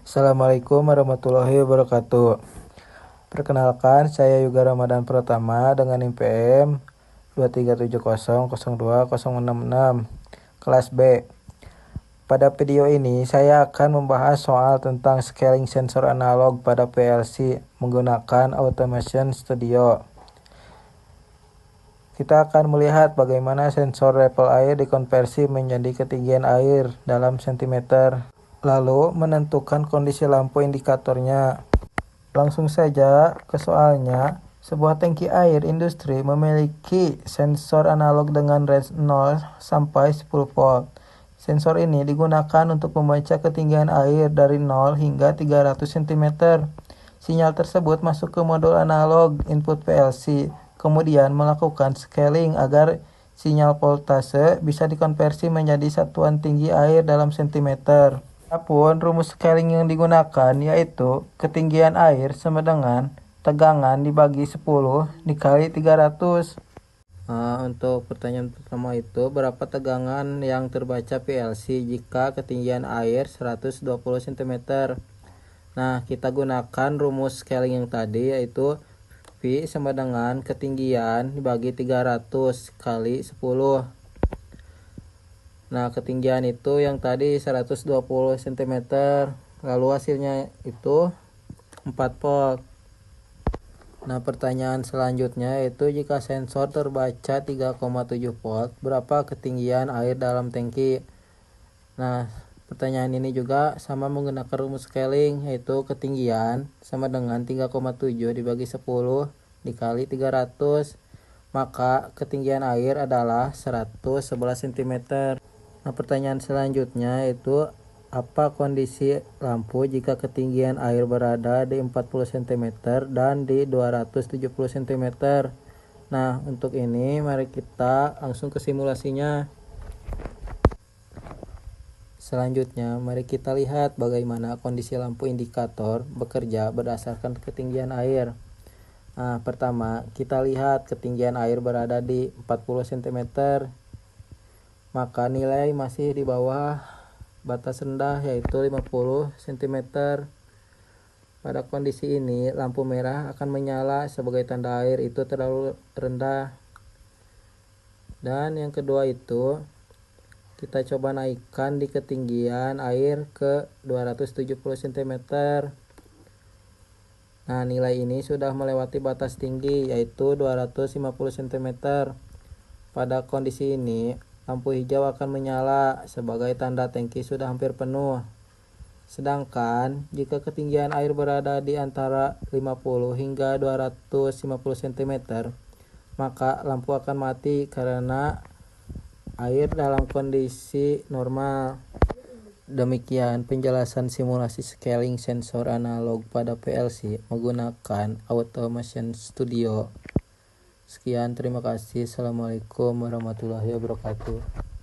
Assalamualaikum warahmatullahi wabarakatuh. Perkenalkan, saya Yuga Ramadan Pratama dengan NIM 237002066 kelas B. Pada video ini, saya akan membahas soal tentang scaling sensor analog pada PLC menggunakan Automation Studio. Kita akan melihat bagaimana sensor level air dikonversi menjadi ketinggian air dalam sentimeter, lalu menentukan kondisi lampu indikatornya. Langsung saja ke soalnya. Sebuah tangki air industri memiliki sensor analog dengan range 0 sampai 10 volt. Sensor ini digunakan untuk membaca ketinggian air dari 0 hingga 300 cm. Sinyal tersebut masuk ke modul analog input PLC, kemudian melakukan scaling agar sinyal voltase bisa dikonversi menjadi satuan tinggi air dalam sentimeter. Adapun rumus scaling yang digunakan yaitu ketinggian air sama dengan tegangan dibagi 10 dikali 300. Untuk pertanyaan pertama itu, berapa tegangan yang terbaca PLC jika ketinggian air 120 cm? Nah, kita gunakan rumus scaling yang tadi yaitu V sama dengan ketinggian dibagi 300 kali 10. Nah, ketinggian itu yang tadi 120 cm. Lalu hasilnya itu 4 volt. Nah, pertanyaan selanjutnya yaitu jika sensor terbaca 3,7 volt, berapa ketinggian air dalam tangki? Nah, pertanyaan ini juga sama menggunakan rumus scaling yaitu ketinggian sama dengan 3,7 dibagi 10 dikali 300. Maka ketinggian air adalah 111 cm. Nah, pertanyaan selanjutnya yaitu apa kondisi lampu jika ketinggian air berada di 40 cm dan di 270 cm. Nah, untuk ini mari kita langsung ke simulasinya. Selanjutnya, mari kita lihat bagaimana kondisi lampu indikator bekerja berdasarkan ketinggian air. Nah, pertama, kita lihat ketinggian air berada di 40 cm. Maka nilai masih di bawah batas rendah yaitu 50 cm. Pada kondisi ini, lampu merah akan menyala sebagai tanda air itu terlalu rendah. Dan yang kedua itu, kita coba naikkan di ketinggian air ke 270 cm. Nah, nilai ini sudah melewati batas tinggi yaitu 250 cm. Pada kondisi ini, lampu hijau akan menyala sebagai tanda tangki sudah hampir penuh. Sedangkan jika ketinggian air berada di antara 50 hingga 250 cm, maka lampu akan mati karena air dalam kondisi normal. Demikian penjelasan simulasi scaling sensor analog pada PLC menggunakan Automation Studio. Sekian, terima kasih. Assalamualaikum warahmatullahi wabarakatuh.